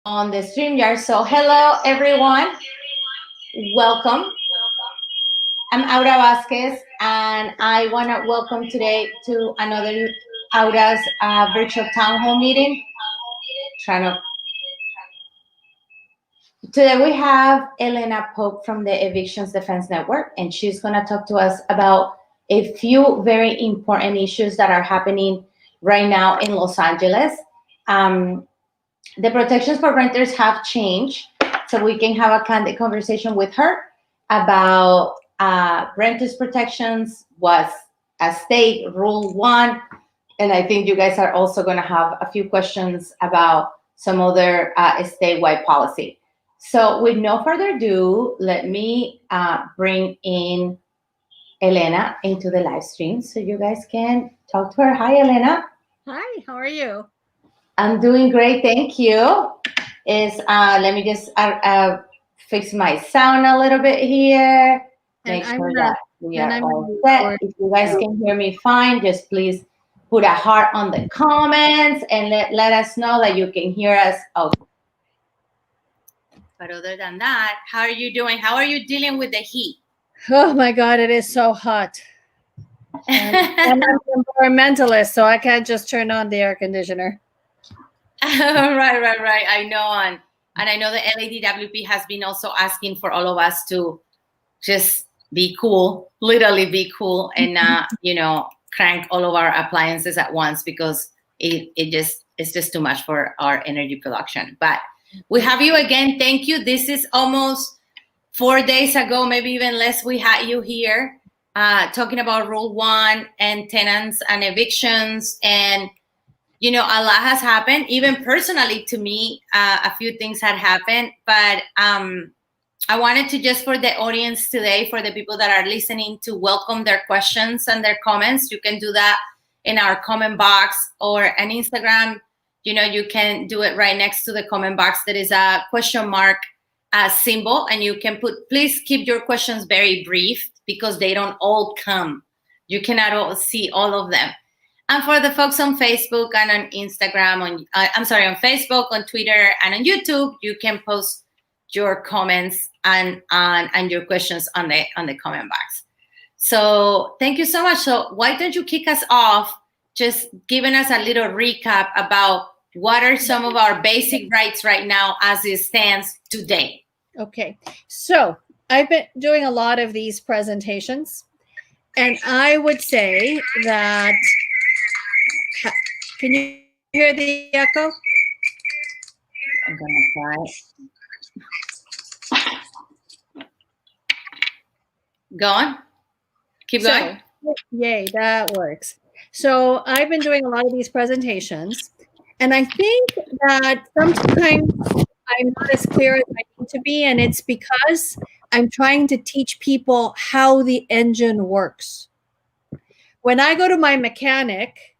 on the StreamYard. So hello everyone, welcome. I'm Aura Vasquez and I want to welcome today to another Aura's virtual town hall meeting. Trying to Today we have Elena Pope from the Evictions Defense Network, and she's going to talk to us about a few very important issues that are happening right now in Los Angeles. Um, the protections for renters have changed, so we can have a candid conversation with her about renters protections, was a state rule one, and I think you guys are also going to have a few questions about some other statewide policy. So with no further ado, let me bring in Elena into the live stream so you guys can talk to her. Hi, Elena. Hi, how are you? I'm doing great, thank you. Let me just fix my sound a little bit here. And Make sure that we are I'm all set. If you guys can hear me fine, just please put a heart on the comments and let us know that you can hear us. Okay. But other than that, how are you doing? How are you dealing with the heat? Oh my God, it is so hot. And I'm an environmentalist, so I can't just turn on the air conditioner. Right. I know, and I know the LADWP has been also asking for all of us to just be cool, literally be cool, and crank all of our appliances at once because it's just too much for our energy production. But we have you again. Thank you. This is almost 4 days ago, maybe even less. We had you here talking about Rule 1 and tenants and evictions, and a lot has happened. Even personally to me, a few things had happened, but I wanted to, just for the audience today, for the people that are listening, to welcome their questions and their comments. You can do that in our comment box or an Instagram. You can do it right next to the comment box. There is a question mark symbol, and you can put, please keep your questions very brief because they don't all come. You cannot all see all of them. And for the folks on Facebook and on Instagram, on Facebook, on Twitter, and on YouTube, you can post your comments and your questions on the comment box. So thank you so much. So why don't you kick us off, just giving us a little recap about what are some of our basic rights right now as it stands today? Okay, so I've been doing a lot of these presentations, and I would say that, can you hear the echo? I'm gonna try. Go on. Keep going. Yay, that works. So I've been doing a lot of these presentations, and I think that sometimes I'm not as clear as I need to be, and it's because I'm trying to teach people how the engine works. When I go to my mechanic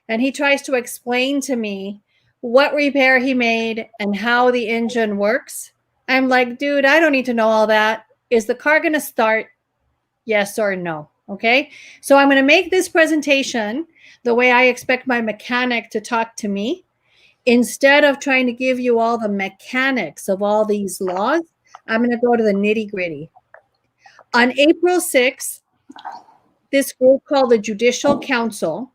and he tries to explain to me what repair he made and how the engine works, I'm like, dude, I don't need to know all that. Is the car going to start? Yes or no? Okay. So I'm going to make this presentation the way I expect my mechanic to talk to me. Instead of trying to give you all the mechanics of all these laws, I'm going to go to the nitty gritty. On April 6th, this group called the Judicial Council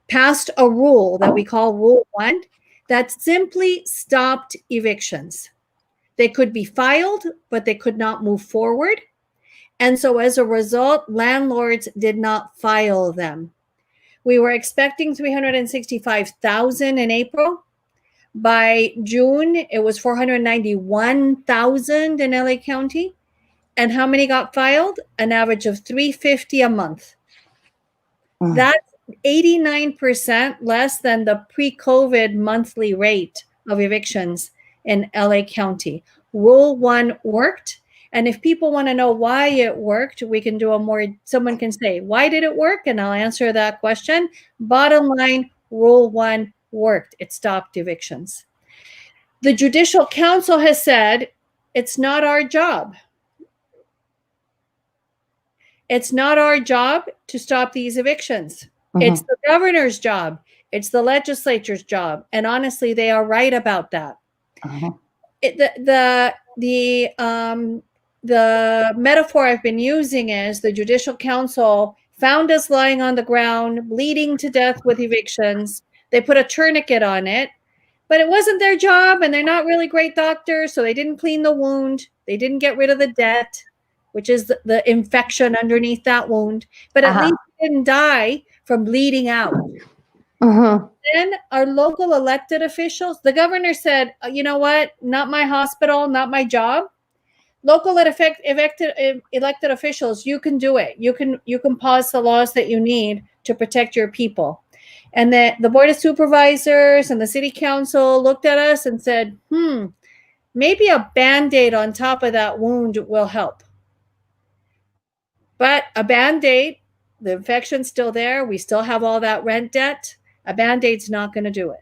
passed a rule that we call Rule 1 that simply stopped evictions. They could be filed, but they could not move forward. And so as a result, landlords did not file them. We were expecting 365,000 in April. By June, it was 491,000 in LA County. And how many got filed? An average of 350 a month. That's 89% less than the pre-COVID monthly rate of evictions in LA County. Rule 1 worked. And if people want to know why it worked, we can do someone can say, why did it work? And I'll answer that question. Bottom line, Rule 1 worked. It stopped evictions. The Judicial Council has said, it's not our job. It's not our job to stop these evictions. Mm-hmm. It's the governor's job. It's the legislature's job. And honestly, they are right about that. Uh-huh. The metaphor I've been using is the Judicial Council found us lying on the ground, bleeding to death with evictions. They put a tourniquet on it, but it wasn't their job, and they're not really great doctors, so they didn't clean the wound. They didn't get rid of the debt, which is the infection underneath that wound. But at least they didn't die from bleeding out. Uh-huh. Then our local elected officials, the governor said, you know what? Not my hospital, not my job. Local elected officials, you can do it. You can pass the laws that you need to protect your people. And the Board of Supervisors and the City Council looked at us and said, maybe a Band-Aid on top of that wound will help. But a Band-Aid, the infection's still there. We still have all that rent debt. A Band-Aid's not going to do it.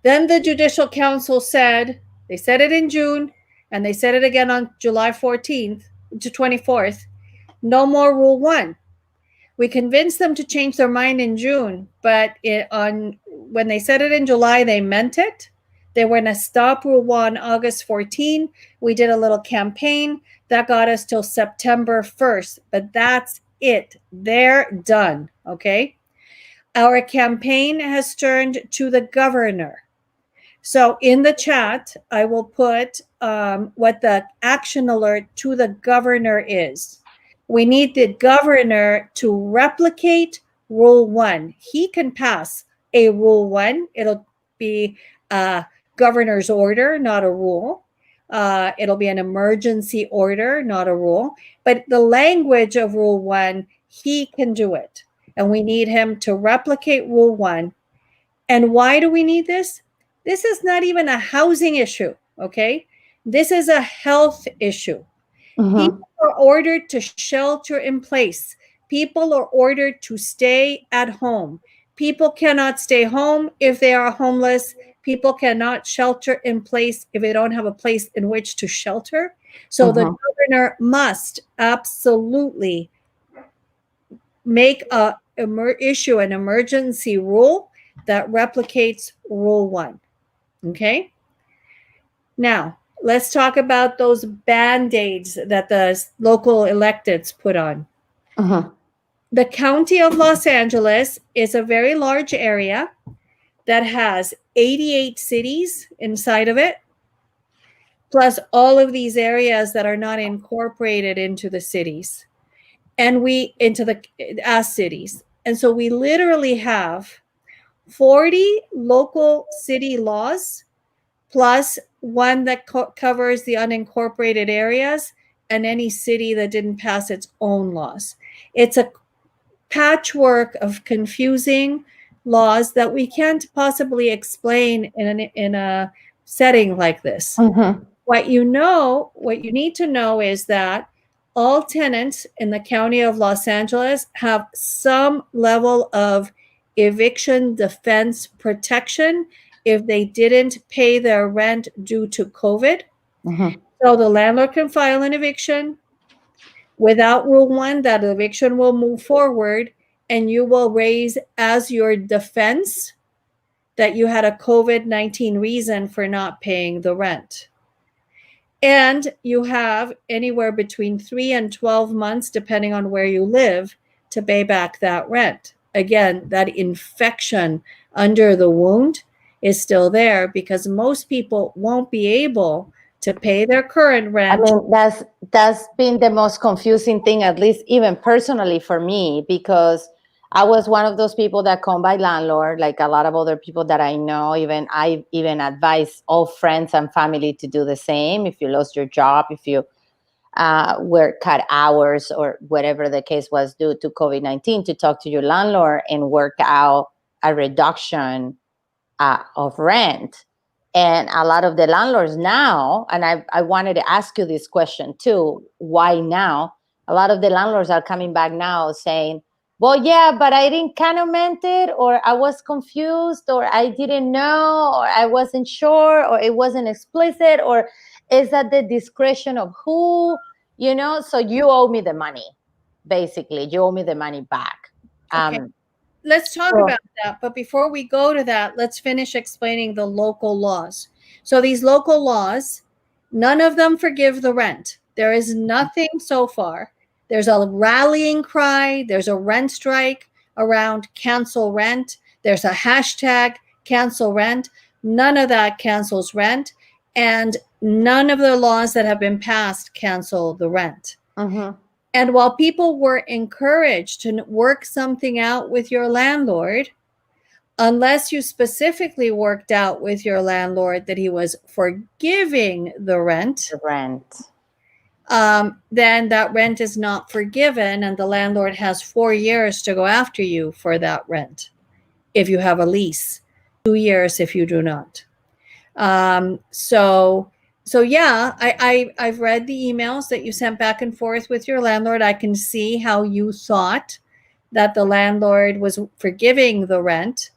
Then the Judicial Council said, they said it in June, and they said it again on July 14th to 24th, no more Rule 1. We convinced them to change their mind in June, but when they said it in July, they meant it. They were going to stop Rule 1 August 14. We did a little campaign. That got us till September 1st, but that's it. They're done, okay? Our campaign has turned to the governor. So in the chat, I will put what the action alert to the governor is. We need the governor to replicate Rule 1. He can pass a Rule 1. It'll be a governor's order, not a rule. It'll be an emergency order, not a rule. But the language of Rule 1, he can do it. And we need him to replicate Rule 1. And why do we need this? This is not even a housing issue, okay? This is a health issue. People are ordered to shelter in place. People are ordered to stay at home. People cannot stay home if they are homeless. People cannot shelter in place if they don't have a place in which to shelter. So the governor must absolutely make issue an emergency rule that replicates Rule 1. Okay. Now, let's talk about those Band-Aids that the local electeds put on. The County of Los Angeles is a very large area that has 88 cities inside of it, plus all of these areas that are not incorporated into the cities, and as cities. And so we literally have 40 local city laws, plus one that covers the unincorporated areas and any city that didn't pass its own laws. It's a patchwork of confusing laws that we can't possibly explain in a setting like this. What you need to know is that all tenants in the County of Los Angeles have some level of eviction defense protection if they didn't pay their rent due to COVID. So the landlord can file an eviction. Without Rule 1, that eviction will move forward, and you will raise as your defense that you had a COVID-19 reason for not paying the rent. And you have anywhere between 3 and 12 months, depending on where you live, to pay back that rent. Again, that infection under the wound is still there because most people won't be able to pay their current rent. I mean, that's been the most confusing thing, at least even personally for me, because I was one of those people that come by landlord, like a lot of other people that I know. I even advise all friends and family to do the same. If you lost your job, if you were cut hours or whatever the case was due to COVID-19, to talk to your landlord and work out a reduction of rent. And a lot of the landlords now, and I wanted to ask you this question too, why now? A lot of the landlords are coming back now saying, well, yeah, but I didn't kind of meant it, or I was confused, or I didn't know, or I wasn't sure, or it wasn't explicit, or is at the discretion of who, so you owe me the money. Basically, you owe me the money back. Okay. Let's talk about that. But before we go to that, let's finish explaining the local laws. So these local laws, none of them forgive the rent. There is nothing so far. There's a rallying cry. There's a rent strike around cancel rent. There's a hashtag cancel rent. None of that cancels rent. And none of the laws that have been passed cancel the rent. Mm-hmm. And while people were encouraged to work something out with your landlord, unless you specifically worked out with your landlord that he was forgiving the rent, then that rent is not forgiven, and the landlord has 4 years to go after you for that rent if you have a lease, 2 years if you do not. So yeah, I've read the emails that you sent back and forth with your landlord. I can see how you thought that the landlord was forgiving the rent.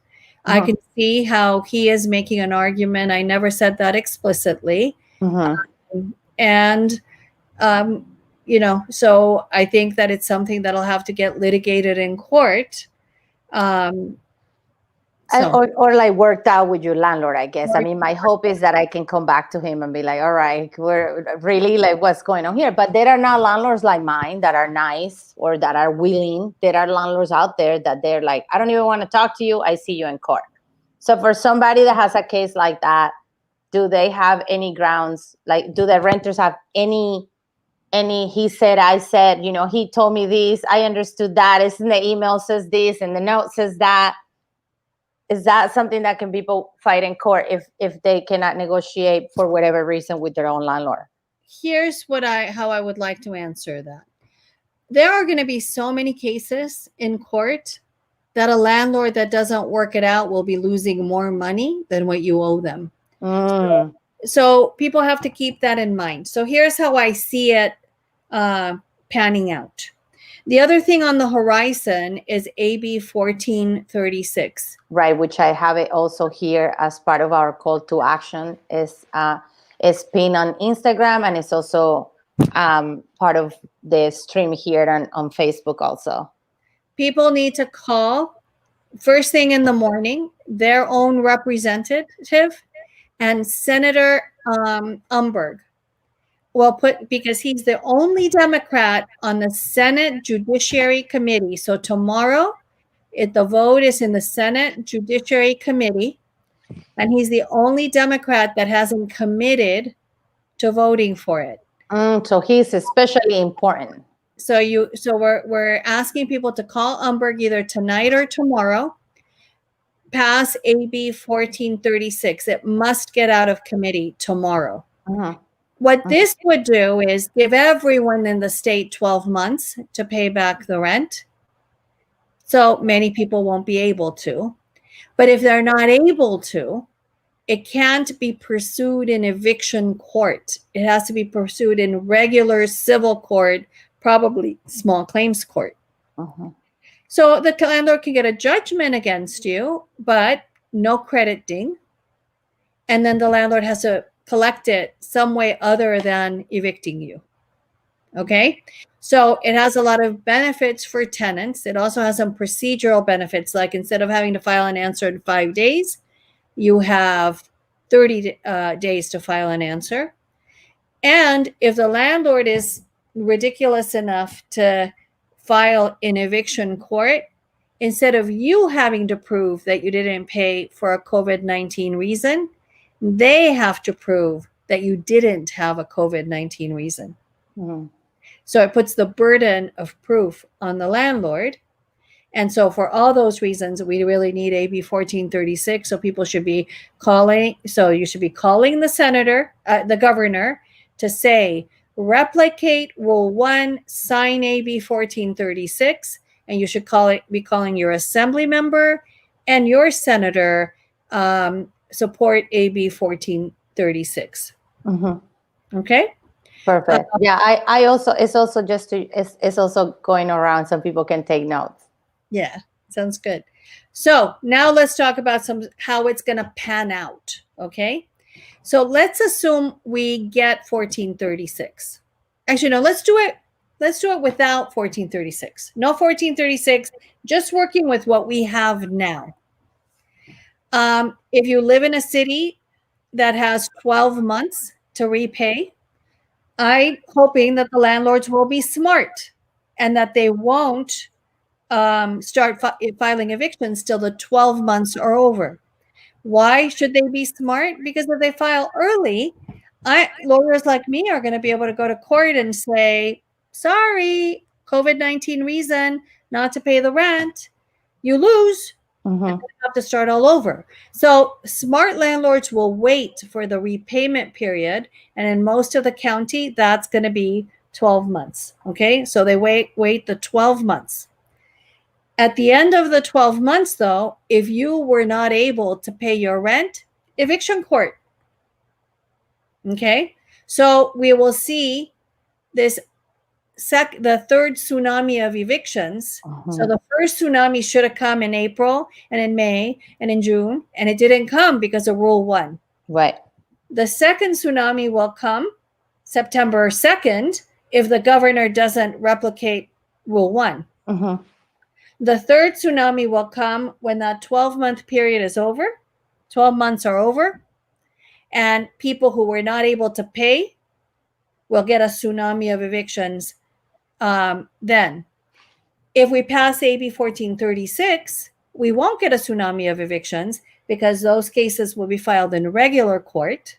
I can see how he is making an argument. I never said that explicitly. And, so I think that it's something that'll have to get litigated in court. Or like worked out with your landlord, I guess. I mean, my hope is that I can come back to him and be like, all right, we're really like, what's going on here? But there are not landlords like mine that are nice or that are willing. There are landlords out there that they're like, I don't even want to talk to you. I see you in court. So for somebody that has a case like that, do they have any grounds? Like, do the renters have any, he said, I said, he told me this, I understood that. It's in the email says this and the note says that. Is that something that can people fight in court if they cannot negotiate for whatever reason with their own landlord? Here's how I would like to answer that. There are going to be so many cases in court that a landlord that doesn't work it out will be losing more money than what you owe them. So people have to keep that in mind. So here's how I see it panning out. The other thing on the horizon is AB 1436. Right, which I have it also here as part of our call to action. It's pinned on Instagram, and it's also part of the stream here on Facebook also. People need to call first thing in the morning their own representative and Senator Umberg. Well, because he's the only Democrat on the Senate Judiciary Committee. So tomorrow, the vote is in the Senate Judiciary Committee, and he's the only Democrat that hasn't committed to voting for it. So he's especially important. So we're asking people to call Umberg either tonight or tomorrow. Pass AB 1436. It must get out of committee tomorrow. What this would do is give everyone in the state 12 months to pay back the rent. So many people won't be able to. But if they're not able to, it can't be pursued in eviction court. It has to be pursued in regular civil court, probably small claims court. So the landlord can get a judgment against you, but no credit ding. And then the landlord has to collect it some way other than evicting you. Okay? So it has a lot of benefits for tenants. It also has some procedural benefits, like instead of having to file an answer in 5 days, you have 30 days to file an answer. And if the landlord is ridiculous enough to file in eviction court, instead of you having to prove that you didn't pay for a COVID-19 reason, they have to prove that you didn't have a COVID-19 reason. So it puts the burden of proof on the landlord. And so for all those reasons, we really need AB 1436. So people should be calling. So you should be calling the senator, the governor, to say, replicate Rule 1, sign AB 1436. And you should be calling your assembly member and your senator, support AB 1436. Okay. Perfect. Yeah, I also, it's also it's also going around so people can take notes. Yeah, sounds good. So now let's talk about how it's going to pan out. Okay. So let's assume we get 1436. Actually, no, let's do it without 1436. No 1436, just working with what we have now. If you live in a city that has 12 months to repay, I'm hoping that the landlords will be smart and that they won't start filing evictions till the 12 months are over. Why should they be smart? Because if they file early, lawyers like me are going to be able to go to court and say, sorry, COVID-19 reason not to pay the rent. You lose. Mhm. Have to start all over. So smart landlords will wait for the repayment period. And in most of the county, that's going to be 12 months. Okay. So they wait the 12 months. At the end of the 12 months, though, if you were not able to pay your rent, eviction court. Okay. So we will see this the third tsunami of evictions. So the first tsunami should have come in April and in May and in June, and it didn't come because of Rule 1. Right. The second tsunami will come September 2nd if the governor doesn't replicate Rule 1. Mhm. The third tsunami will come when that 12-month period is over. 12 months are over, and people who were not able to pay will get a tsunami of evictions. Then, if we pass AB 1436, we won't get a tsunami of evictions because those cases will be filed in regular court.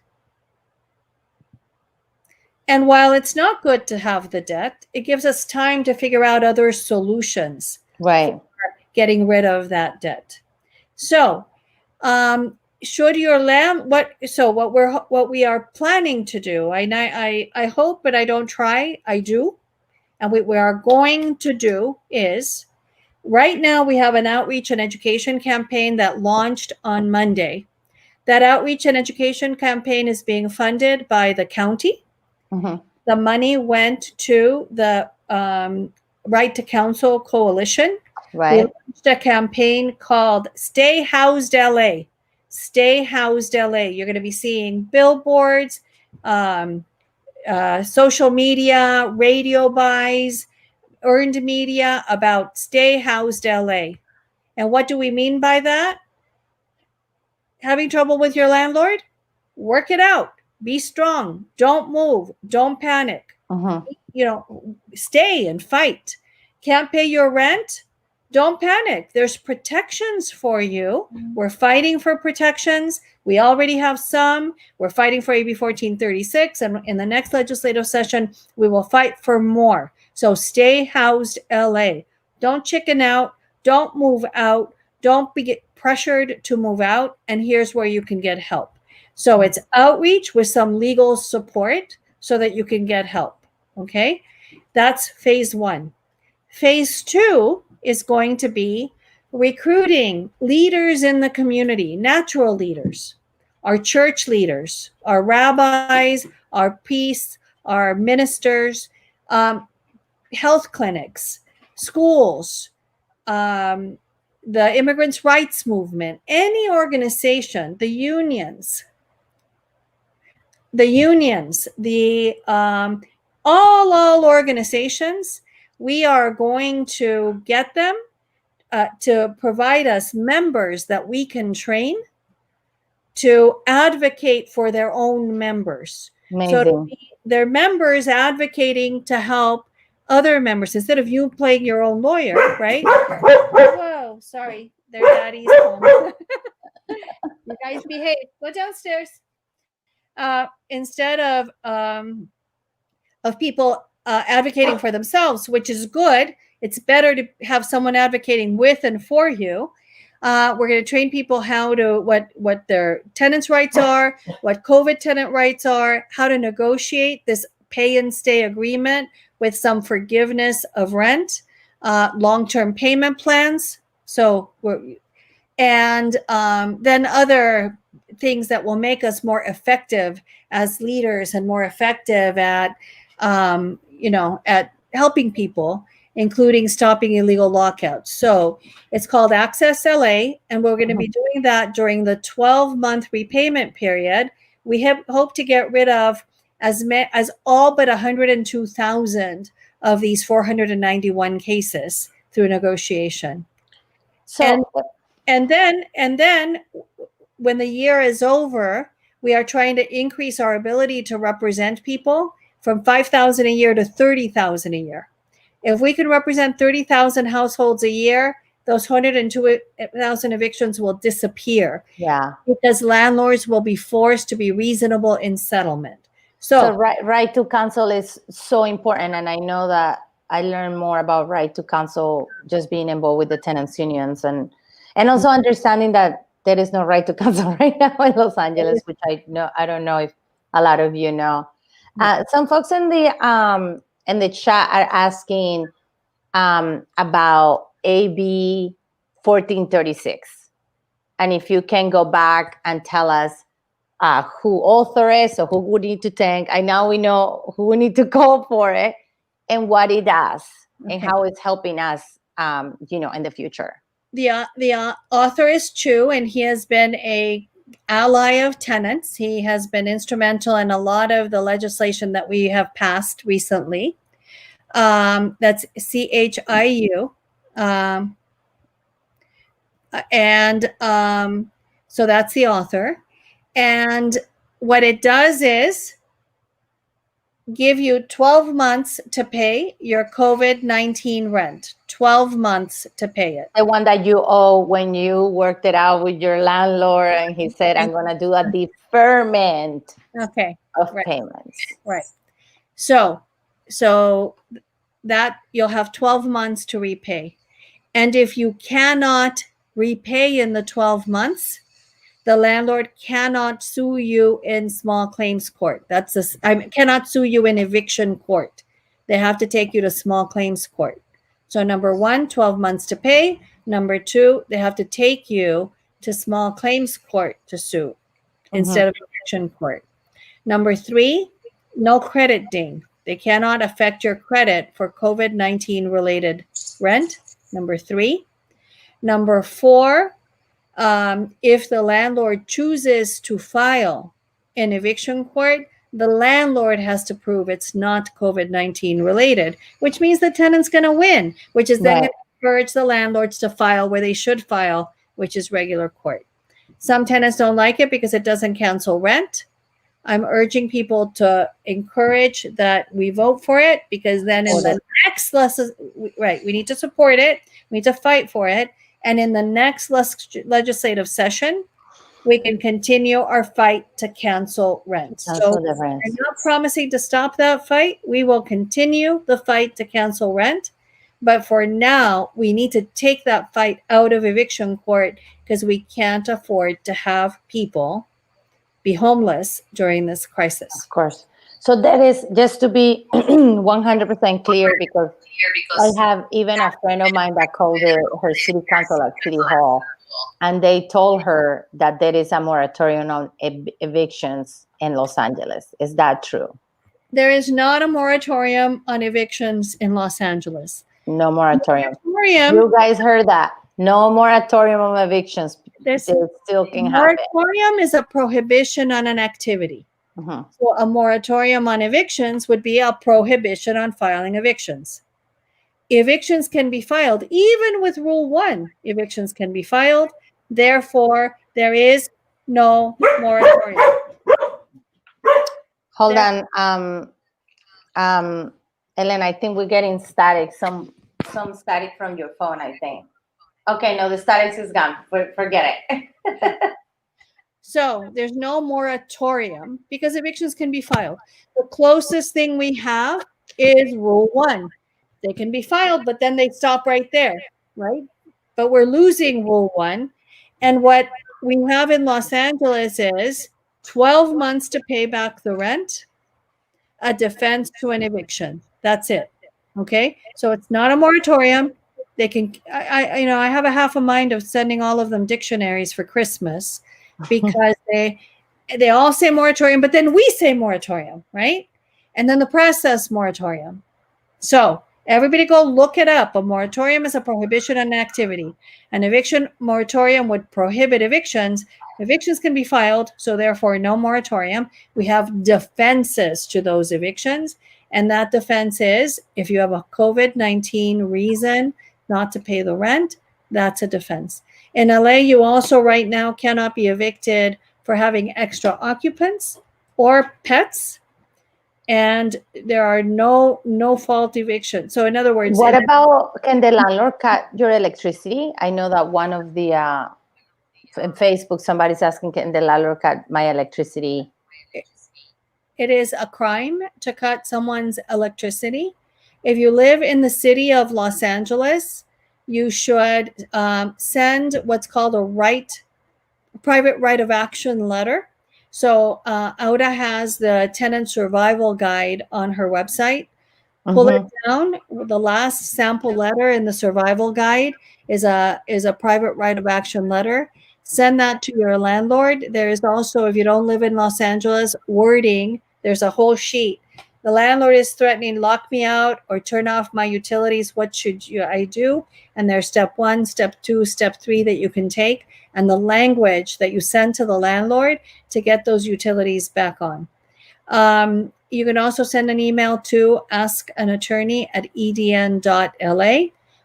And while it's not good to have the debt, it gives us time to figure out other solutions Right. for getting rid of that debt. So, should your what we are planning to do, I hope, but I don't try, I do. And what we are going to do is, right now we have an outreach and education campaign that launched on Monday. That outreach and education campaign is being funded by the county. Mhm. The money went to the Right to Counsel Coalition. Right. We launched a campaign called Stay Housed LA. Stay Housed LA. You're going to be seeing billboards, social media, radio buys, earned media about Stay Housed LA. And what do we mean by that? Having trouble with your landlord? Work it out. Be strong. Don't move. Don't panic. Mhm. Stay and fight. Can't pay your rent? Don't panic. There's protections for you. We're fighting for protections. We already have some. We're fighting for AB 1436. And in the next legislative session, we will fight for more. So stay housed LA. Don't chicken out. Don't move out. Don't get pressured to move out. And here's where you can get help. So it's outreach with some legal support so that you can get help. Okay, that's phase 1. Phase 2 is going to be recruiting leaders in the community, natural leaders, our church leaders, our rabbis, our priests, our ministers, health clinics, schools, the immigrants' rights movement, any organization, the unions, all organizations, we are going to get them to provide us members that we can train to advocate for their own members. Amazing. So they're members advocating to help other members instead of you playing your own lawyer, right? Whoa, sorry, their daddy's home. You guys behave. Go downstairs. Instead of people advocating for themselves, which is good. It's better to have someone advocating with and for you. We're going to train people how to what their tenants' rights are, what COVID tenant rights are, how to negotiate this pay and stay agreement with some forgiveness of rent, long-term payment plans. So then other things that will make us more effective as leaders and more effective at helping people, including stopping illegal lockouts. So it's called Access LA, and we're going to be doing that during the 12-month repayment period. We hope to get rid of as all but 102,000 of these 491 cases through negotiation. So and then when the year is over, we are trying to increase our ability to represent people from 5,000 a year to 30,000 a year. If we can represent 30,000 households a year, those 102,000 evictions will disappear. Yeah. Because landlords will be forced to be reasonable in settlement. So right to counsel is so important. And I know that I learned more about right to counsel just being involved with the tenants unions and also understanding that there is no right to counsel right now in Los Angeles, which I don't know if a lot of you know. Some folks in the chat are asking about AB 1436. And if you can go back and tell us who authored or who we need to thank. I now we know who we need to call for it and what it does and how it's helping us, in the future. The author is Chu, and he has been a ally of tenants. He has been instrumental in a lot of the legislation that we have passed recently. That's CHIU. So that's the author. And what it does is give you 12 months to pay your COVID-19 rent. 12 months to pay it. The one that you owe when you worked it out with your landlord and he said, I'm going to do a deferment of payments. Right. So that you'll have 12 months to repay. And if you cannot repay in the 12 months, the landlord cannot sue you in small claims court. Cannot sue you in eviction court. They have to take you to small claims court. So number one, 12 months to pay. Number two, they have to take you to small claims court to sue instead of eviction court. Number three, no credit ding. They cannot affect your credit for COVID-19 related rent. Number three. Number four, if the landlord chooses to file an eviction court, the landlord has to prove it's not COVID-19 related, which means the tenant's going to win, which is then going to encourage the landlords to file where they should file, which is regular court. Some tenants don't like it because it doesn't cancel rent. I'm urging people to encourage that we vote for it, because then in the next lesson, we need to support it. We need to fight for it. And in the next legislative session, we can continue our fight to cancel rent. So we're not promising to stop that fight. We will continue the fight to cancel rent. But for now, we need to take that fight out of eviction court, because we can't afford to have people be homeless during this crisis. Of course. So that is just to be 100% clear, because I have even a friend of mine that called her city council at City Hall, and they told her that there is a moratorium on evictions in Los Angeles. Is that true? There is not a moratorium on evictions in Los Angeles. No moratorium. You guys heard that? No moratorium on evictions. They still can happen. Moratorium is a prohibition on an activity. So a moratorium on evictions would be a prohibition on filing evictions. Evictions can be filed, even with Rule 1. Evictions can be filed. Therefore, there is no moratorium. Hold on, Ellen. I think we're getting static. Some static from your phone, I think. Okay, no, the static is gone. Forget it. So there's no moratorium because evictions can be filed. The closest thing we have is Rule 1. They can be filed, but then they stop right there, right? But we're losing Rule 1. And what we have in Los Angeles is 12 months to pay back the rent, a defense to an eviction. That's it. Okay? So it's not a moratorium. They can, I have a half a mind of sending all of them dictionaries for Christmas, because they all say moratorium, but then we say moratorium, right? And then the press says moratorium. So everybody go look it up. A moratorium is a prohibition on activity. An eviction moratorium would prohibit evictions. Evictions can be filed, so therefore no moratorium. We have defenses to those evictions. And that defense is, if you have a COVID-19 reason not to pay the rent, that's a defense. In LA, you also right now cannot be evicted for having extra occupants or pets, and there are no fault evictions. So in other words, What about, can the landlord cut your electricity? I know that one of the in Facebook, somebody's asking, can the landlord cut my electricity? it is a crime to cut someone's electricity. If you live in the city of Los Angeles, you should send what's called a private right of action letter. So Auda has the tenant survival guide on her website. Pull it down. The last sample letter in the survival guide is a private right of action letter. Send that to your landlord. There is also, if you don't live in Los Angeles, wording. There's a whole sheet. The landlord is threatening, lock me out or turn off my utilities. What should I do? And there's step 1, step 2, step 3 that you can take, and the language that you send to the landlord to get those utilities back on. You can also send an email to askanattorney@edn.la.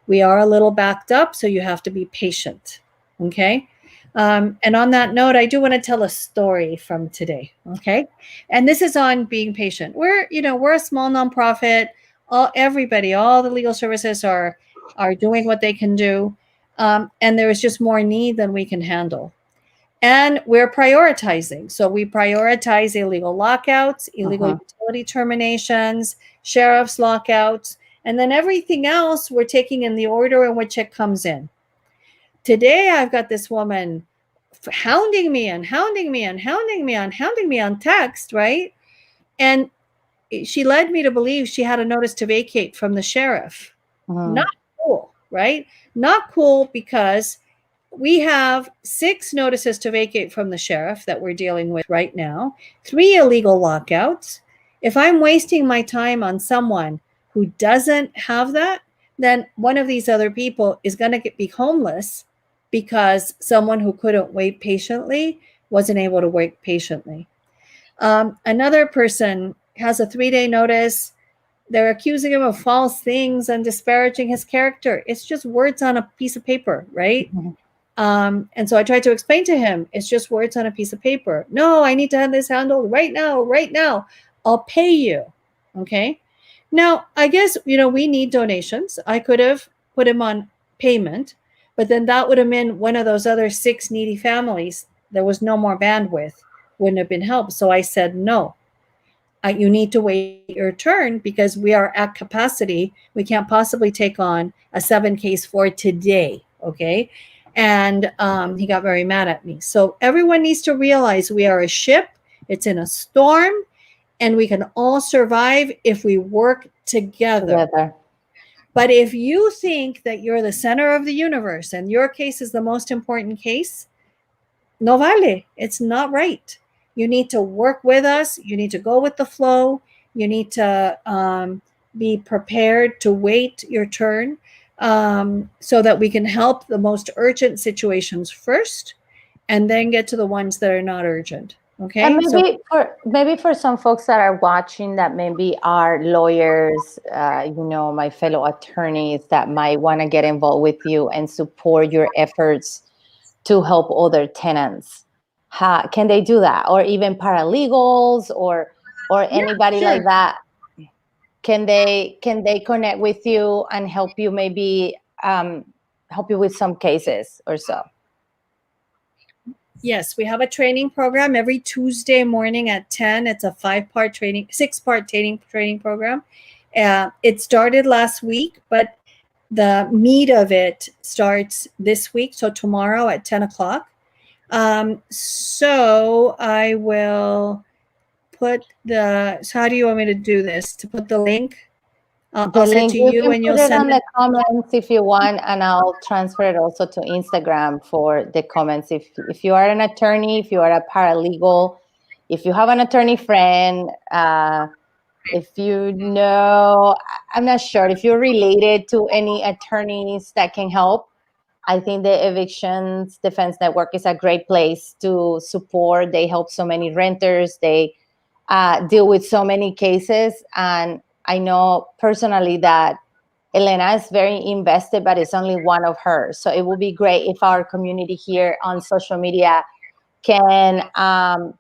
We are a little backed up, so you have to be patient. Okay. And on that note, I do want to tell a story from today. Okay. And this is on being patient. We're a small nonprofit. All the legal services are doing what they can do. And there is just more need than we can handle. And we're prioritizing. So we prioritize illegal lockouts, illegal utility terminations, sheriff's lockouts, and then everything else we're taking in the order in which it comes in. Today, I've got this woman hounding me on text, right? And she led me to believe she had a notice to vacate from the sheriff. Not cool, right? Not cool, because we have 6 notices to vacate from the sheriff that we're dealing with right now, 3 illegal lockouts. If I'm wasting my time on someone who doesn't have that, then one of these other people is going to be homeless because someone who couldn't wait patiently wasn't able to wait patiently. Another person has a 3-day notice. They're accusing him of false things and disparaging his character. It's just words on a piece of paper, right? And so I tried to explain to him, it's just words on a piece of paper. No, I need to have this handled right now. I'll pay you. Okay. Now, I guess, we need donations. I could have put him on payment, but then that would have been one of those other 6 needy families. There was no more bandwidth, wouldn't have been helped. So I said, no, you need to wait your turn because we are at capacity. We can't possibly take on a 7 case for today. Okay. And he got very mad at me. So everyone needs to realize we are a ship. It's in a storm, and we can all survive if we work together. But if you think that you're the center of the universe and your case is the most important case, no vale. It's not right. You need to work with us. You need to go with the flow. You need to be prepared to wait your turn. So that we can help the most urgent situations first, and then get to the ones that are not urgent. Okay. And maybe for some folks that are watching that maybe are lawyers, my fellow attorneys that might want to get involved with you and support your efforts to help other tenants, can they do that? Or even paralegals or anybody like that? Can they connect with you and help you, maybe help you with some cases or so? Yes, we have a training program every Tuesday morning at 10. It's a 6-part training program. It started last week, but the meat of it starts this week. So tomorrow at 10 o'clock. So I will put so how do you want me to do this? To put the link? I'll send it to you, and you'll send it in the comments if you want, and I'll transfer it also to Instagram for the comments. If you are an attorney, if you are a paralegal, if you have an attorney friend, if I'm not sure if you're related to any attorneys that can help. I think the Evictions Defense Network is a great place to support. They help so many renters. They deal with so many cases, and I know personally that Elena is very invested, but it's only one of hers. So it would be great if our community here on social media can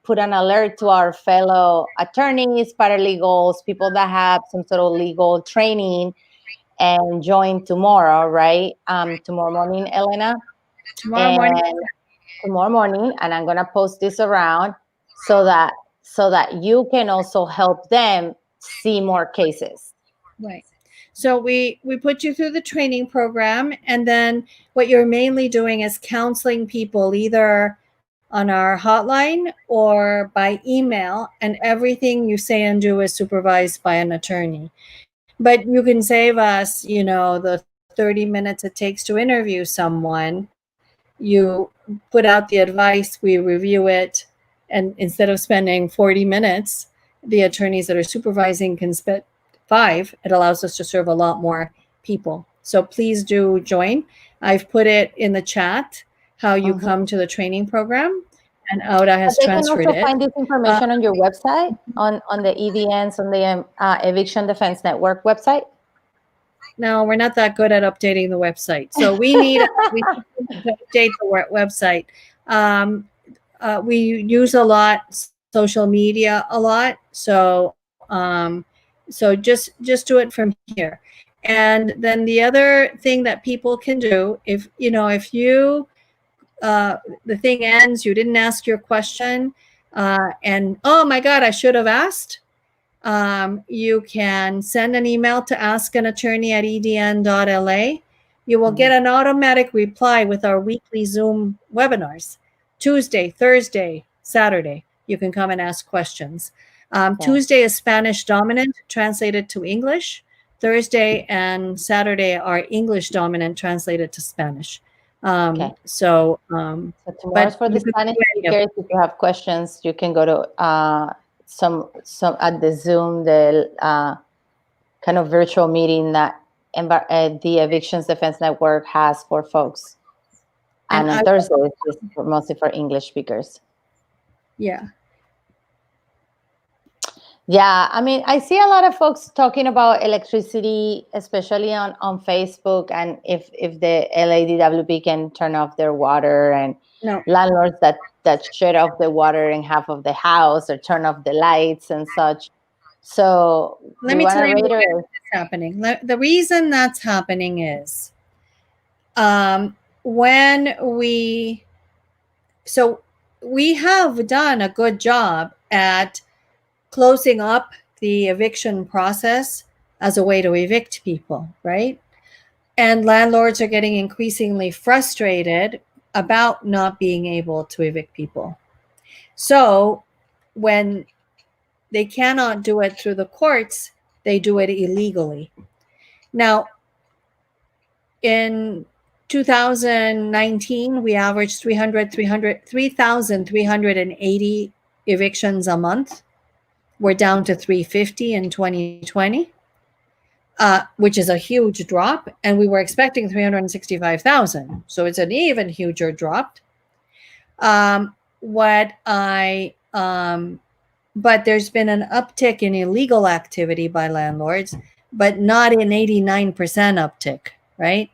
put an alert to our fellow attorneys, paralegals, people that have some sort of legal training, and join tomorrow, right? Tomorrow morning, Elena. Tomorrow morning. Tomorrow morning, and I'm gonna post this around so that you can also help them see more cases. Right. So we put you through the training program, and then what you're mainly doing is counseling people either on our hotline or by email, and everything you say and do is supervised by an attorney. But you can save us, the 30 minutes it takes to interview someone. You put out the advice, we review it, and instead of spending 40 minutes, the attorneys that are supervising can spend 5. It allows us to serve a lot more people. So please do join. I've put it in the chat how you come to the training program, and Auda has They can transferred also it. find this information on your website, on the EVNs, on the Eviction Defense Network website. No, we're not that good at updating the website. So we need to update the website. We use a lot social media a lot. So just do it from here. And then the other thing that people can do, if you the thing ends, you didn't ask your question, and oh my God, I should have asked. You can send an email to askanattorney@edn.la. You will get an automatic reply with our weekly Zoom webinars. Tuesday, Thursday, Saturday, you can come and ask questions. Tuesday is Spanish dominant, translated to English. Thursday and Saturday are English dominant, translated to Spanish. So tomorrow's for the Spanish speakers. If you have questions, you can go to some at the Zoom, the kind of virtual meeting that the Evictions Defense Network has for folks. And on Thursday, it's mostly for English speakers. Yeah. Yeah, I mean, I see a lot of folks talking about electricity, especially on Facebook, and if the LADWP can turn off their water, and landlords that shut off the water in half of the house or turn off the lights and such. So let me tell you what's happening. The reason that's happening is when we have done a good job at closing up the eviction process as a way to evict people, right? And landlords are getting increasingly frustrated about not being able to evict people. So when they cannot do it through the courts, they do it illegally. Now, in 2019, we averaged 3,380 evictions a month. We're down to 350 in 2020, which is a huge drop. And we were expecting 365,000. So it's an even huger drop. But there's been an uptick in illegal activity by landlords, but not an 89% uptick, right?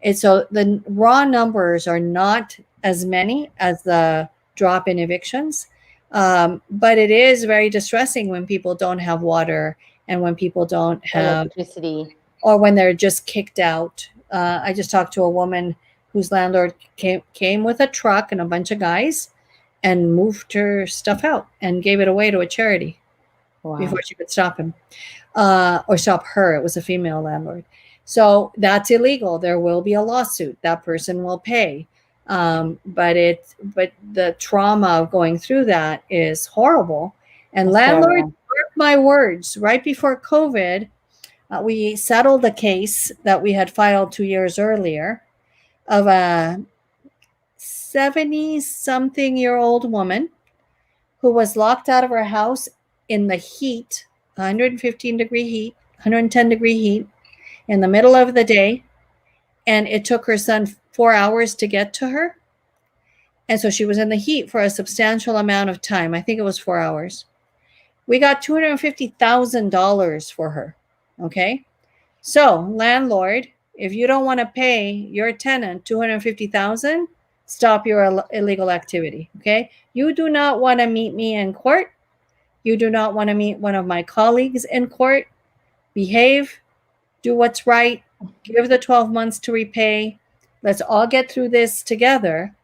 And so the raw numbers are not as many as the drop in evictions. But it is very distressing when people don't have water and when people don't have electricity, or when they're just kicked out. I just talked to a woman whose landlord came with a truck and a bunch of guys and moved her stuff out and gave it away to a charity before she could stop him or stop her. It was a female landlord. So that's illegal. There will be a lawsuit. That person will pay. But the trauma of going through that is horrible. And landlords, mark my words, right before COVID, we settled a case that we had filed 2 years earlier of a 70-something-year-old woman who was locked out of her house in the heat, 115-degree heat, 110-degree heat, in the middle of the day. And it took her son 4 hours to get to her. And so she was in the heat for a substantial amount of time. I think it was 4 hours. We got $250,000 for her. Okay. So landlord, if you don't want to pay your tenant $250,000, stop your illegal activity. Okay. You do not want to meet me in court. You do not want to meet one of my colleagues in court. Behave, do what's right, give the 12 months to repay. Let's all get through this together.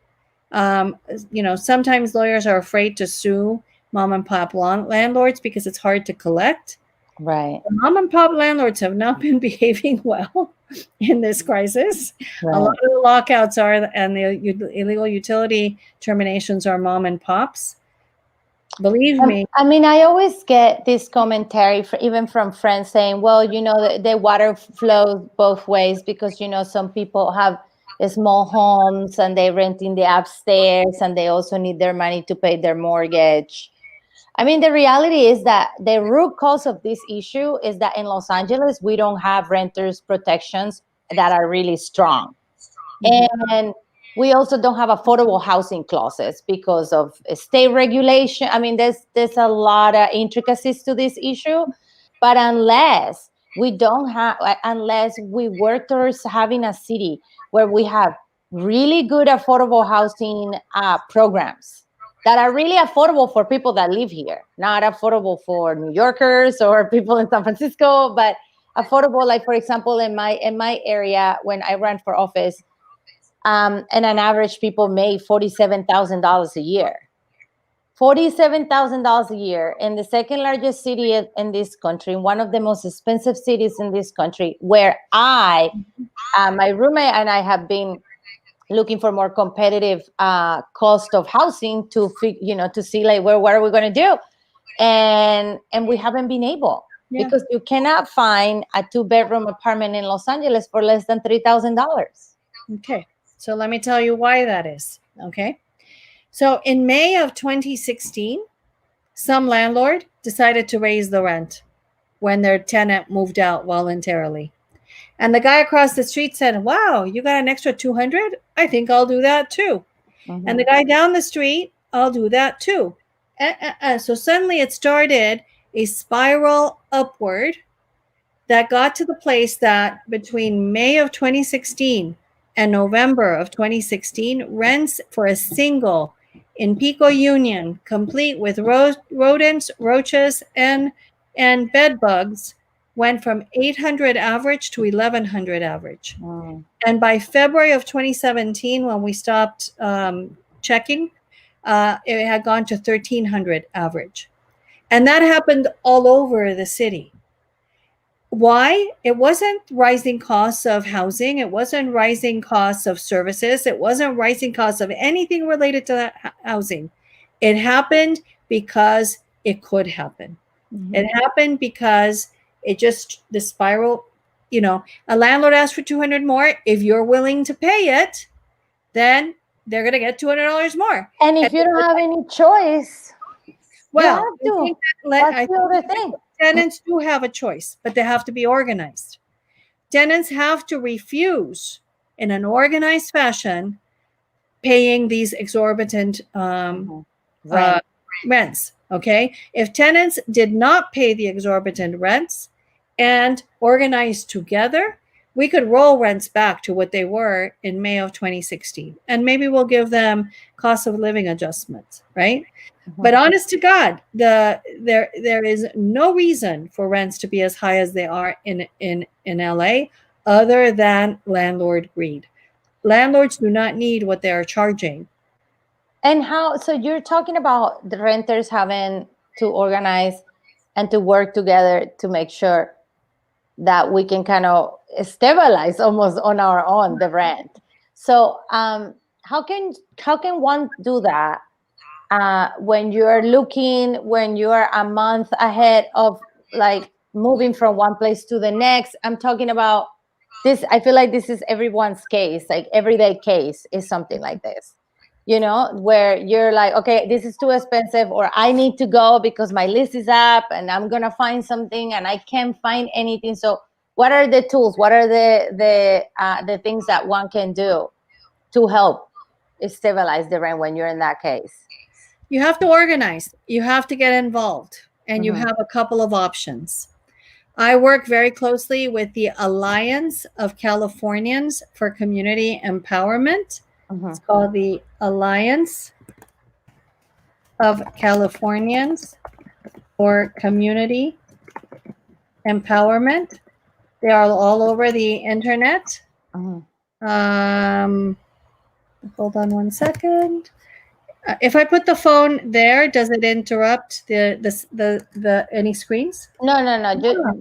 Sometimes lawyers are afraid to sue mom and pop landlords because it's hard to collect. Right. The mom and pop landlords have not been behaving well in this crisis. Right. A lot of the lockouts are, and the illegal utility terminations are mom and pops. Believe me. I mean, I always get this commentary even from friends saying, well, the water flows both ways because, some people have small homes and they rent in the upstairs and they also need their money to pay their mortgage. I mean, the reality is that the root cause of this issue is that in Los Angeles, we don't have renters protections that are really strong. And we also don't have affordable housing clauses because of state regulation. I mean, there's a lot of intricacies to this issue, but unless we work towards having a city where we have really good affordable housing programs that are really affordable for people that live here, not affordable for New Yorkers or people in San Francisco, but affordable. Like, for example, in my area, when I ran for office, and on average, people made $47,000 a year. $47,000 a year in the second largest city in this country, one of the most expensive cities in this country, where my roommate and I have been looking for more competitive cost of housing to see like what are we going to do, and we haven't been able because you cannot find a 2-bedroom apartment in Los Angeles for less than $3,000. Okay. So let me tell you why that is, okay? So in May of 2016, some landlord decided to raise the rent when their tenant moved out voluntarily. And the guy across the street said, wow, you got an extra 200? I think I'll do that too. Mm-hmm. And the guy down the street, I'll do that too. So suddenly it started a spiral upward that got to the place that between May of 2016 and November of 2016, rents for a single in Pico Union, complete with rodents, roaches, and bed bugs, went from 800 average to 1,100 average. Wow. And by February of 2017, when we stopped checking, it had gone to 1,300 average. And that happened all over the city. Why? It wasn't rising costs of housing. It wasn't rising costs of services. It wasn't rising costs of anything related to that housing. It happened because it could happen. Mm-hmm. It happened because the spiral, a landlord asks for 200 more. If you're willing to pay it, then they're going to get $200 more. And if you don't have any choice, well, you have to. That's the other thing. Tenants do have a choice, but they have to be organized. Tenants have to refuse in an organized fashion paying these exorbitant rents. Okay. If tenants did not pay the exorbitant rents and organized together, we could roll rents back to what they were in May of 2016. And maybe we'll give them cost of living adjustments, right? Mm-hmm. But honest to God, there is no reason for rents to be as high as they are in LA other than landlord greed. Landlords do not need what they are charging. And so you're talking about the renters having to organize and to work together to make sure that we can kind of stabilize almost on our own the rent. So how can one do that when you are a month ahead of like moving from one place to the next? I'm talking about this. I feel like this is everyone's case, like everyday case is something like this, where you're like, okay, this is too expensive, or I need to go because my list is up and I'm going to find something and I can't find anything. So what are the tools? What are the things that one can do to help stabilize the rent when you're in that case? You have to organize. You have to get involved, and you have a couple of options. I work very closely with the Alliance of Californians for Community Empowerment. It's called the Alliance of Californians for Community Empowerment. They are all over the internet. Hold on one second. If I put the phone there, does it interrupt the any screens? No.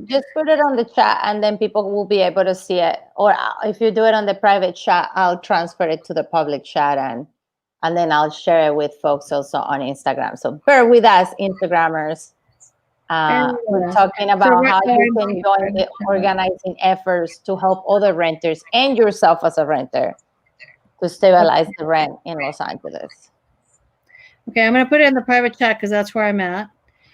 Just put it on the chat, and then people will be able to see it. Or if you do it on the private chat, I'll transfer it to the public chat, and then I'll share it with folks also on Instagram. So bear with us, Instagrammers. We're talking about how you can join the organizing efforts to help other renters and yourself as a renter to stabilize the rent in Los Angeles. Okay, I'm going to put it in the private chat because that's where I'm at.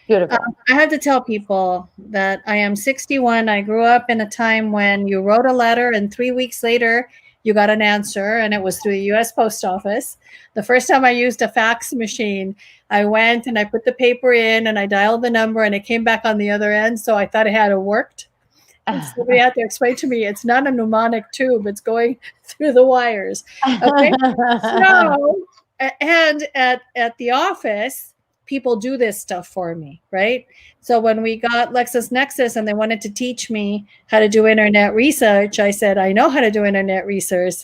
Beautiful. I have to tell people that I am 61. I grew up in a time when you wrote a letter and 3 weeks later you got an answer, and it was through the U.S. Post Office. The first time I used a fax machine, I went and I put the paper in and I dialed the number and it came back on the other end. So I thought it had worked. And somebody had to explain to me it's not a pneumonic tube; it's going through the wires. Okay, so and at the office, people do this stuff for me, right? So when we got LexisNexis and they wanted to teach me how to do internet research, I said, I know how to do internet research.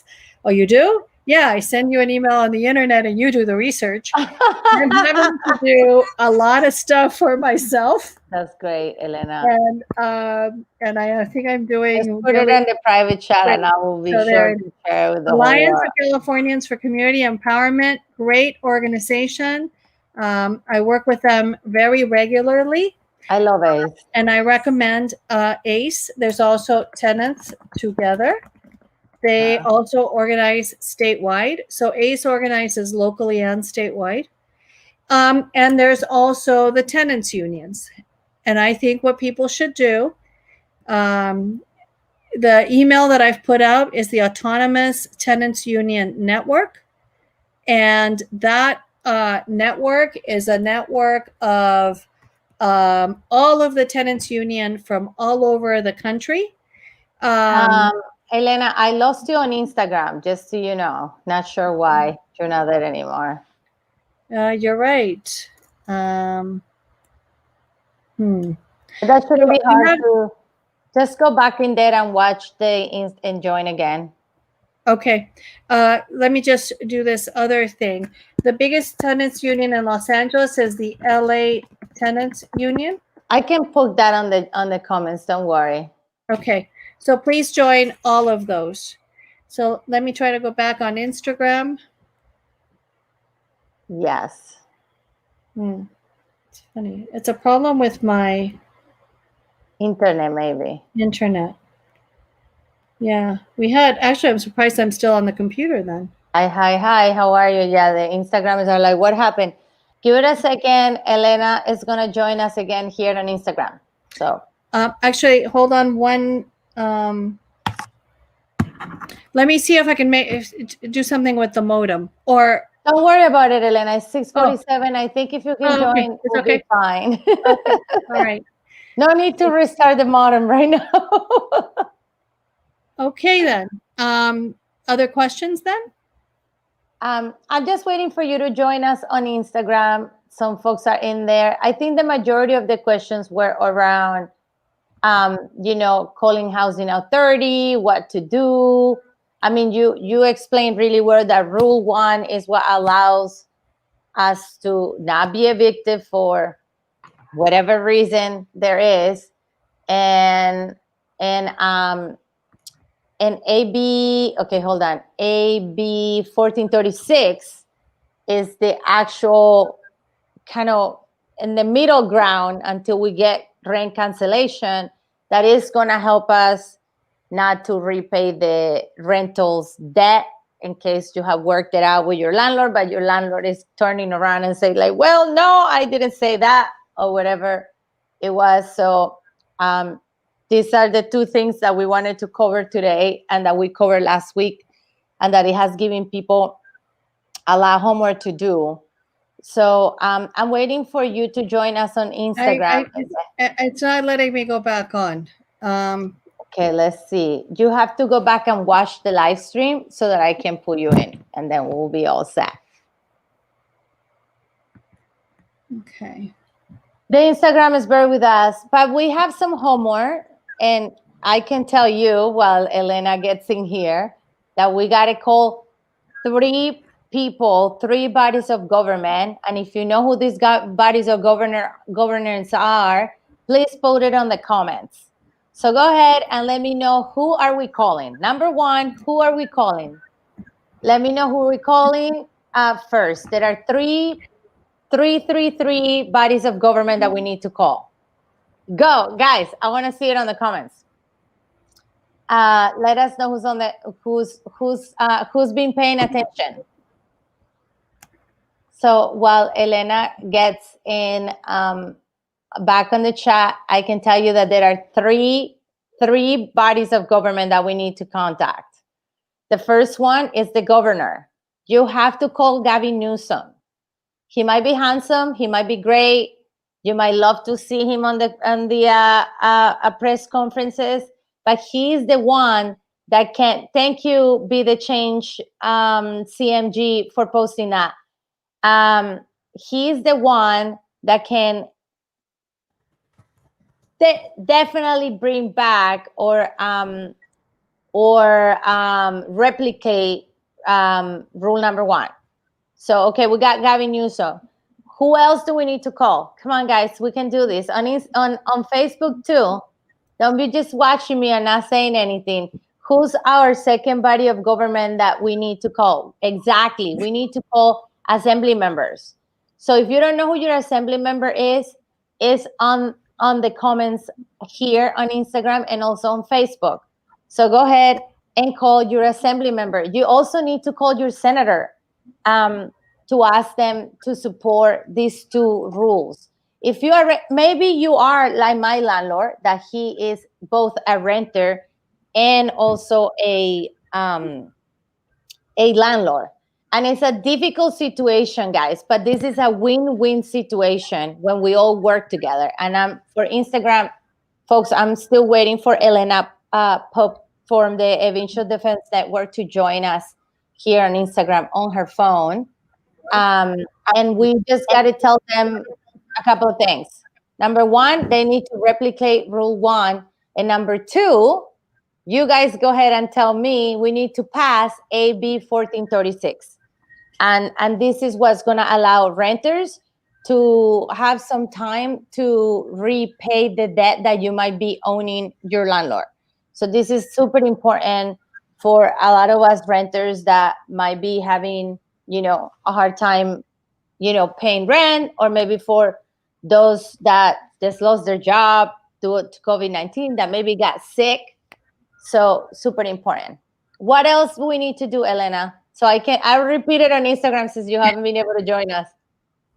Oh, you do? Yeah, I send you an email on the internet and you do the research. I'm having to do a lot of stuff for myself. That's great, Elena. And I think I'm doing. Just put it in the private chat, and I will be sure to share with the Alliance of Californians for Community Empowerment. Great organization. I work with them very regularly. I love ACE. And I recommend ACE. There's also Tenants Together. They also organize statewide. So ACE organizes locally and statewide. And there's also the tenants unions. And I think what people should do, the email that I've put out is the Autonomous Tenants Union Network. And that network is a network of all of the tenants union from all over the country. Elena, I lost you on Instagram, just so you know. Not sure why you're not there anymore. You're right. That shouldn't be hard to just go back in there and watch and join again. Okay. Let me just do this other thing. The biggest tenants union in Los Angeles is the LA Tenants Union. I can put that on the comments. Don't worry. Okay. So please join all of those. So let me try to go back on Instagram. Yes. It's funny. It's a problem with my internet, maybe. Internet. Yeah. Actually, I'm surprised I'm still on the computer then. Hi. How are you? Yeah, the Instagrams are like, what happened? Give it a second. Elena is going to join us again here on Instagram. So actually, hold on one. Let me see if I can do something with the modem. Or don't worry about it, Elena. It's 6:47. I think if you can join, it'll be fine. Okay. All right. No need to restart the modem right now. Okay, then. Other questions then? I'm just waiting for you to join us on Instagram. Some folks are in there. I think the majority of the questions were around, calling housing authority, what to do. I mean, you explained really well that Rule 1 is what allows us to not be evicted for whatever reason there is, and AB, okay, hold on. AB 1436 is the actual kind of in the middle ground until we get rent cancellation that is going to help us not to repay the rentals debt in case you have worked it out with your landlord, but your landlord is turning around and say like, well, no, I didn't say that, or whatever it was. So these are the two things that we wanted to cover today and that we covered last week, and that it has given people a lot of homework to do. So I'm waiting for you to join us on Instagram. It's not letting me go back on. Okay, let's see. You have to go back and watch the live stream so that I can put you in, and then we'll be all set. Okay. The Instagram is bear with us, but we have some homework, and I can tell you while Elena gets in here that we got to call 3 people, 3 bodies of government, and if you know who these bodies of governance are, please put it on the comments. So go ahead and let me know, who are we calling? Number 1, who are we calling? Let me know who we're calling first. There are three bodies of government that we need to call. Go, guys. I want to see it on the comments. Let us know who's been paying attention. So while Elena gets in back on the chat, I can tell you that there are three bodies of government that we need to contact. The first one is the governor. You have to call Gavin Newsom. He might be handsome. He might be great. You might love to see him on the press conferences, but he's the one that can. Thank you, Be the Change CMG, for posting that. He's the one that can definitely bring back or replicate rule number 1. So, okay, we got Gavin Newsom. Who else do we need to call? Come on, guys, we can do this. On Facebook, too. Don't be just watching me and not saying anything. Who's our second body of government that we need to call? Exactly. We need to call assembly members. So if you don't know who your assembly member is on the comments here on Instagram and also on Facebook. So go ahead and call your assembly member. You also need to call your senator to ask them to support these 2 rules. If you are, maybe you are like my landlord, that he is both a renter and also a landlord. And it's a difficult situation, guys, but this is a win-win situation when we all work together. And for Instagram, folks, I'm still waiting for Elena Pope from the Evictions Defense Network to join us here on Instagram on her phone. And we just got to tell them a couple of things. Number 1, they need to replicate rule 1. And number 2, you guys go ahead and tell me we need to pass AB 1436. And this is what's going to allow renters to have some time to repay the debt that you might be owing your landlord. So this is super important for a lot of us renters that might be having, a hard time, paying rent, or maybe for those that just lost their job due to COVID-19, that maybe got sick. So super important. What else do we need to do, Elena? So I'll repeat it on Instagram since you haven't been able to join us.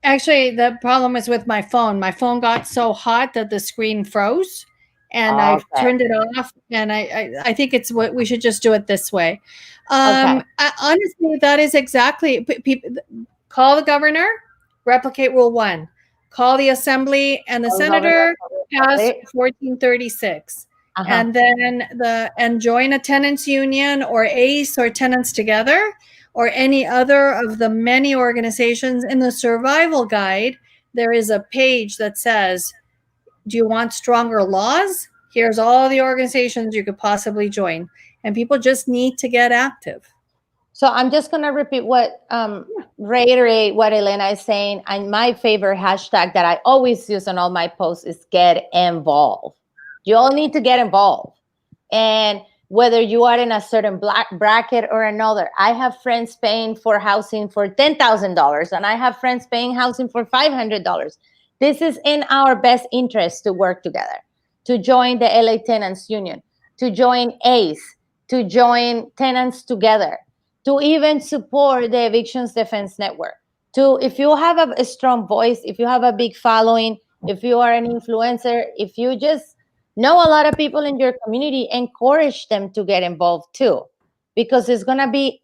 Actually, the problem is with my phone. My phone got so hot that the screen froze, and I turned it off. And I think it's what we should just do it this way. Honestly, that is exactly. Call the governor, replicate rule 1. Call the assembly and the senator, pass 1436. And then join a tenants union or ACE or Tenants Together or any other of the many organizations. In the survival guide, there is a page that says, do you want stronger laws? Here's all the organizations you could possibly join. And people just need to get active. So I'm just going to repeat reiterate what Elena is saying. And my favorite hashtag that I always use on all my posts is get involved. You all need to get involved. And whether you are in a certain bracket or another, I have friends paying for housing for $10,000 and I have friends paying housing for $500. This is in our best interest to work together, to join the LA Tenants Union, to join ACE, to join Tenants Together, to even support the Evictions Defense Network. If you have a strong voice, if you have a big following, if you are an influencer, if you just know a lot of people in your community, encourage them to get involved too, because it's going to be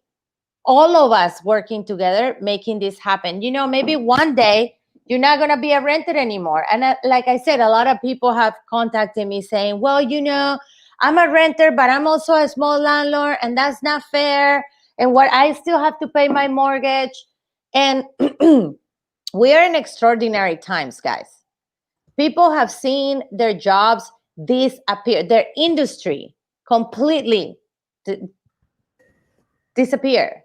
all of us working together, making this happen. Maybe one day you're not going to be a renter anymore. And like I said, a lot of people have contacted me saying, well, I'm a renter, but I'm also a small landlord, and that's not fair. And what I still have to pay my mortgage. And we are in extraordinary times, guys. People have seen their jobs disappear, their industry completely disappear.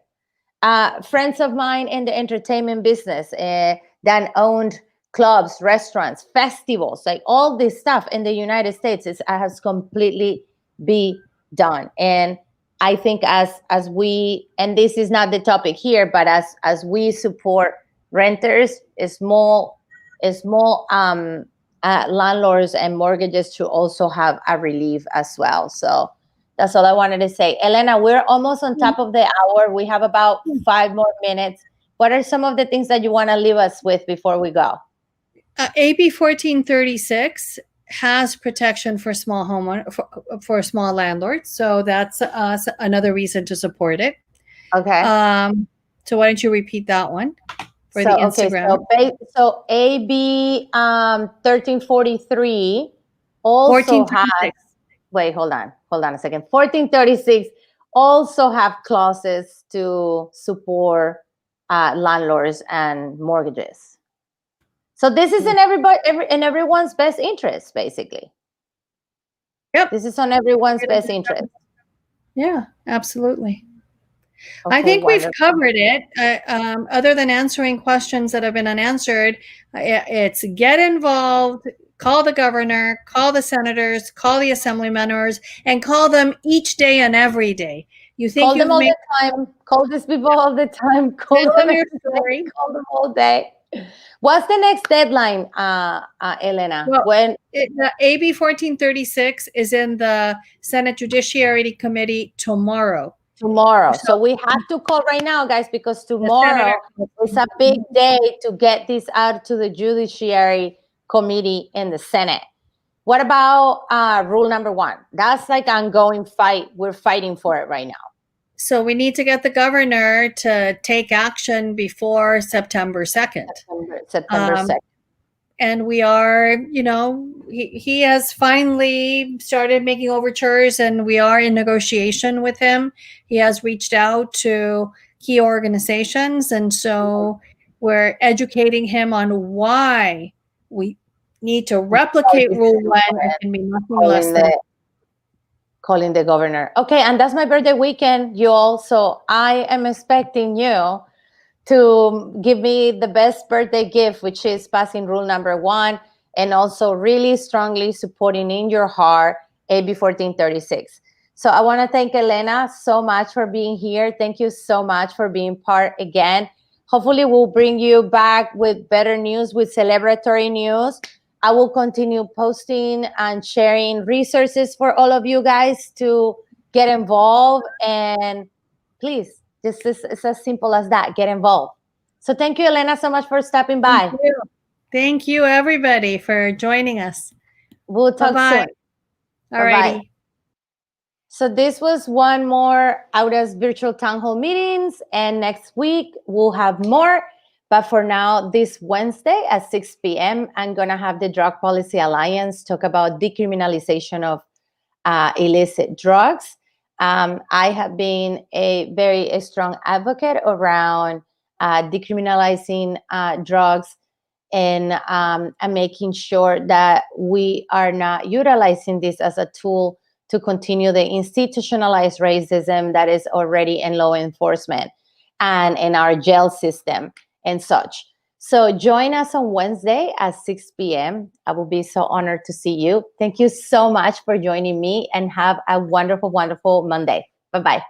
Friends of mine in the entertainment business that owned clubs, restaurants, festivals, like all this stuff in the United States has completely be done. And I think as we, and this is not the topic here, but as we support renters, small landlords and mortgages to also have a relief as well. So that's all I wanted to say. Elena, we're almost on top of the hour. We have about 5 more minutes. What are some of the things that you want to leave us with before we go? AB 1436 has protection for small homeowner for small landlords, so that's another reason to support it. Okay. So why don't you repeat that one for the Instagram? So AB 1343 also has. Wait, hold on a second. 1436 also have clauses to support landlords and mortgages. So this is in everyone's best interest, basically. Yep. This is on everyone's best interest. Yeah, absolutely. Okay, I think wonderful. we've covered it. Other than answering questions that have been unanswered, it's get involved, call the governor, call the senators, call the assembly members, and call them each day and every day. You think call them all the time. Call these people all the time. Call them your story. Call them all day. What's the next deadline, Elena? Well, when the AB 1436 is in the Senate Judiciary Committee tomorrow. So we have to call right now, guys, because tomorrow is a big day to get this out to the Judiciary Committee in the Senate. What about rule number 1? That's like ongoing fight. We're fighting for it right now. So we need to get the governor to take action before September 2nd. September 2nd. And we are, he has finally started making overtures, and we are in negotiation with him. He has reached out to key organizations, and so we're educating him on why we need to replicate Rule 1. It can be nothing less than calling the governor. Okay, and that's my birthday weekend, you all. So I am expecting you to give me the best birthday gift, which is passing rule number 1, and also really strongly supporting in your heart AB 1436. So I want to thank Elena so much for being here. Thank you so much for being part again. Hopefully we'll bring you back with better news, with celebratory news. I will continue posting and sharing resources for all of you guys to get involved. And please, it's as simple as that. Get involved. So thank you, Elena, so much for stopping by. Thank you, everybody, for joining us. We'll talk soon. All righty. So this was one more Aura's virtual town hall meetings. And next week, we'll have more. But for now, this Wednesday at 6 p.m., I'm going to have the Drug Policy Alliance talk about decriminalization of illicit drugs. I have been a very strong advocate around decriminalizing drugs and making sure that we are not utilizing this as a tool to continue the institutionalized racism that is already in law enforcement and in our jail system and such. So join us on Wednesday at 6 p.m. I will be so honored to see you. Thank you so much for joining me, and have a wonderful, wonderful Monday. Bye-bye.